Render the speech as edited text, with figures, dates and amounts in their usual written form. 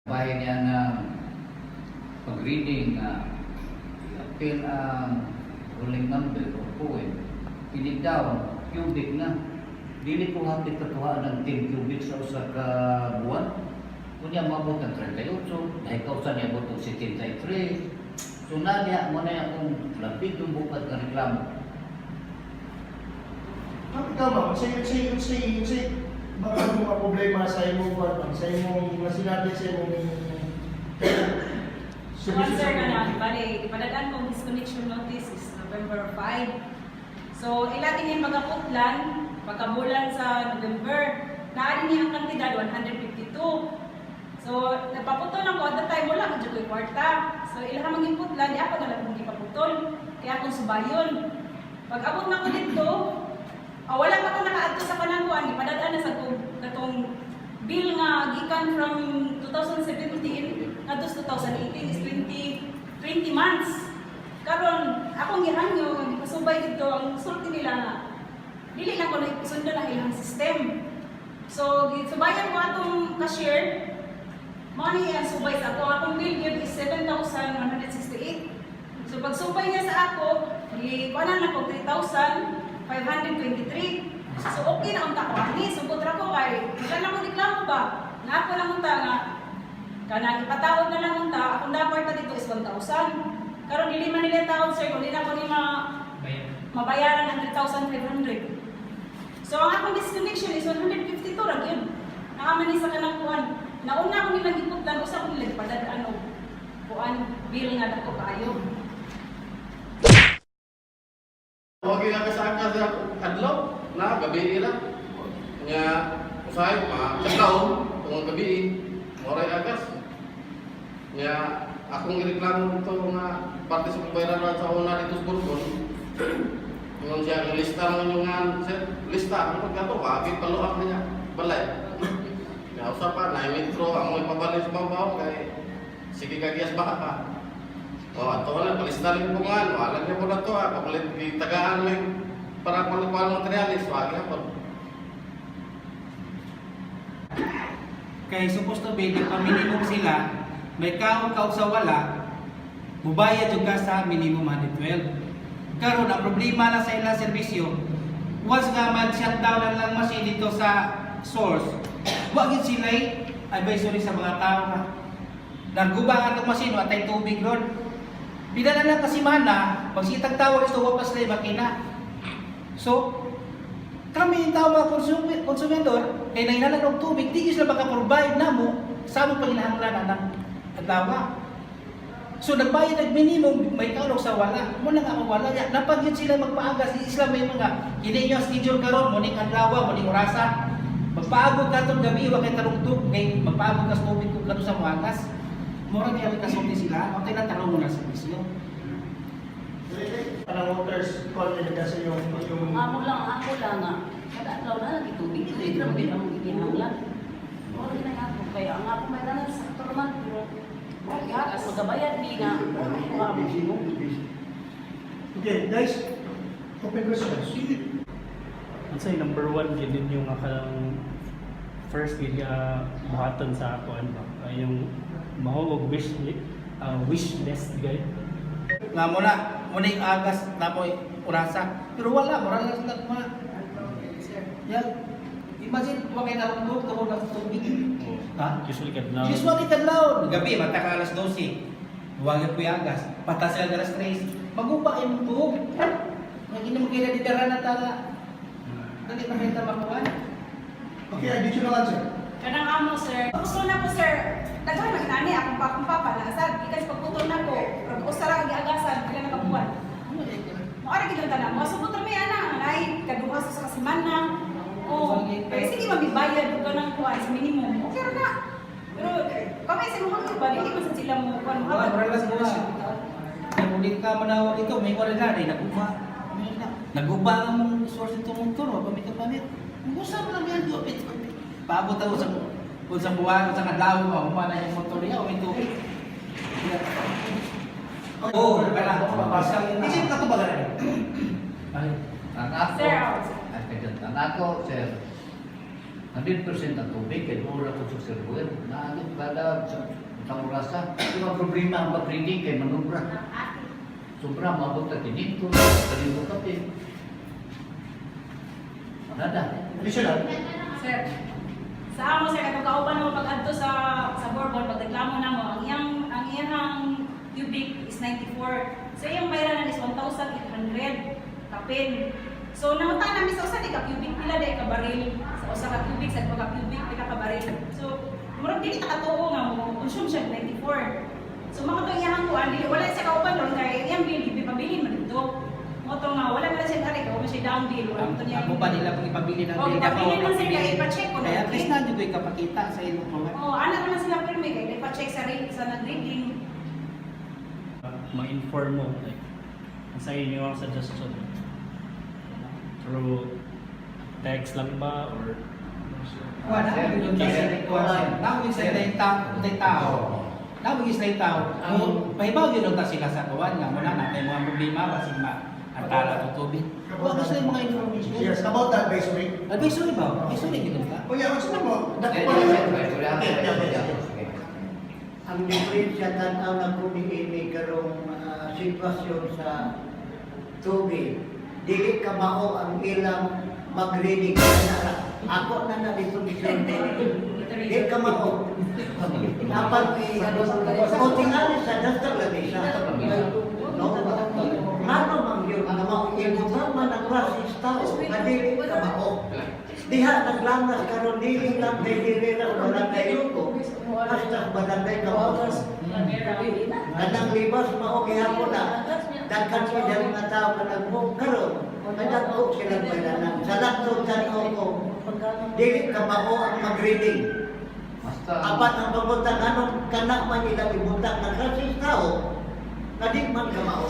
Bahay niya ng pag-reading appeal ang ruling number o poem. Pinig daw, cubic na. Dili ko hapit katuhaan ng 10 cubic sa usa ka buwan. Kunya mabot ng 38, dahil kausan niya abot ng 73. So niya mo na akong lapit yung bukat ng reklamo. Ikaw ba, baka ano mga problema sa imong kwartan, sa imong mga sinabi sa imong Answer ka na, bali, ipadagan kong disconnection notice is November 5. So, ilating yung pagkaputlan, pagkabulan sa November, naarin niya ang kantidad 152. So, napaputol ako at that time, wala ko dyan kwarta. So, ilang maging putlan, di ako na lang kung ipaputol. Kaya akong subayon. Pag abot na ko dito, wala pa ko nakaadto sa kanang ipadadaan na sa katong bill nga gikan from 2017 ngadto 2018 is 20 months. Karon akong gihanyo nga gipasubay dito ang sulti nila nga dili lang ko na isundo na ilang system. So gisubayan ko atong cashier money ang subay sa ako akong bill gyud is 7,168. So pag subay niya sa ako, gibanan na ko 3,523. So okay na unta ko ani sugod ra ko kay wala mo reklamo ba na ako lang unta nga kanang ipatawad na lang unta akong dapat ta dito is 1,000 karon dili man nila tawad sir kun di na ko ni mabayaran ang 3,500. So ang akong disconnection is 152 ra gyud naaman ni sa kanang kuan nauna ko nilang giputlan usa ko nila padadaan og kuan bill nga dako kaayo. Huwag kinakasaan ka sa adlaw na gabi nila. Nga usahay kadlaw tungod gabi moray agas. Nga akong ireklamo dito nga parte sa pagbayaran sa una dito sa Burgon. Yung siya lista mo yung lista ang pagkato ka paluak niya balay. Nga usa pa na metro ang ipabalik sa babaw kay sige kagiyas baka pa. Ato na palistalin ko nga, alam niyo po na ito papalit tagaan mo yung para kulang materialis, wag na po. Kaya supposed to be, minimum sila, may kaon sa wala, bubayad yung ka sa minimum 112. Karon ang problema na sa ilang serbisyo, once nga mag-shutdown lang machine dito sa source, wag yun sila advisory sa mga tao na nagubang atong machine, atay tubig ron. Pinala lang kasi mana, magsitag tawag ito, wapas na yung makina. So, kami yung tao mga konsumidor, kaya nainalan ng tubig, di sila makaprovide na mo sa among panginahanglan ng adlaw. So, nagbayad nag-minimum, may kaulog sa wala. Muna nga ang wala. Napag yun sila magpaagas, isla may mga, hindi nyo schedule karon muning adlaw, muning orasa. Magpaagod ka itong gabi, wag kayo talungtog, ngayon magpaagod ka sa tubig kung kato sa muagas. Mura niya rin kasulti sila, ang tinatalo mo na sa bisyo. Parang waters content kasi yung Ako lang nga. Kadalaw na lagi tubig. Ito lang din ang ikinanglan. Wala na ako. Kaya ang ako may nalang sa turman. Pero as magabayad di nga. Okay, guys. Open questions. Ang sa'yo, number one, yun yung first yun buhatan sa ako, ano ba? Yung mahawag wish list, guys. Nga muna yung agas, tapoy urasa. Pero wala lang sila kuma. Yan. Imagine, wag kayo narunod, karoon na sa tubig. Ha? Usually kadlaw. Usually kadlaw. Gabi, mata ka alas 12. Huwag po yung agas. Pata sila alas 3. Magupa yung tuhog. Hindi mo kaya didara na tala. Dali na kayo tamakuan. Okay, additional answer. Kanang amo sir. Gusto na ko sir. Daghan man ani akong papa na asad ikas pagputol na ko. Pero usara ang giagasan pila nakabuwan. Maara gid tanan. Masubot ra may ana nay kaduha sa semana. Oh, pero sige magbibayad ko nang kuan sa minimum. Okay ra na. Pero kami sa mga ba hindi man sila mo kuan mo. Wala sa buwan. Nagulit ka manawag ito, may wala na rin. Naguba ang source ito mong turo, pamit. Gusto mo lang yan, gupit. Paabot ako sa buwan, sa kadlaw mo, humana yung motor niya, o may tubig. Oo, kaya hindi siya katubagan rin. Ang ako, Sir, ang ako, sir, 100% ang tubig, kaya mura ko sa server. Naanit kada sa tamurasa. Ito ang problema ang pag-reading kay manubra. Sobra, mabot na tinito, kalimu kape. Nada. Additional. Sir, sa amo sir katong kauban mo pag-adto sa Bourbon pagreklamo namo ang iyang cubic is 94. So iyang bayaran is 1,800 kapin. So namunta namin sa usa di ka cubic pila day ka baril. Sa usa ka cubic sa ka cubic pila ka baril. So murag dili ta katuo nga mo consume siya 94. So mga to iyang kuan dili wala sa kauban ron kay iyang bill di pabilin man dito. Mo to nga wala na siya tari ko siya down bill wala to niya. Ako ba nila kung ipabili ng Oh, ipabili man sila ipa-check ko Kaya na. at least na dito ikapakita sa ilong mga. Oh, ana naman sila pirmi kay ipa-check sa rate sa nag-reading. Ma-inform mo, like, sa inyo ang suggestion. Through text lang ba or Wala, yun kasi nawag sa tao. Nawag sa tao. Pahibaw yun ta sila sa kawan nga muna na kay mga problema basin antala to tubig. Wala sa mga information. Yes, about the advisory. Advisory ba? Advisory gid ka. O yan, gusto mo? Ang diferensya tanaw na kumiini karong sitwasyon sa tubig, dili ka mao ang ilang mag-reading na ako na na-resolusyon di ka mao dapat kutingan sa dastar labisa no ano mang yun na mao ibutan man ang rasis tao na dili ka mao diha naglangas karon dili lang kay dili lang wala kay luto hasta barangay ka mao kanang libas mao gihapon na daghan sa dali nga tao kanang mo karon nadako sila balanan sa laktod sa ko dili ka mao ang mag-reading Basta apat ang pagbuntang anong kanak man nila ibutang ng rasis tao na di man ka mao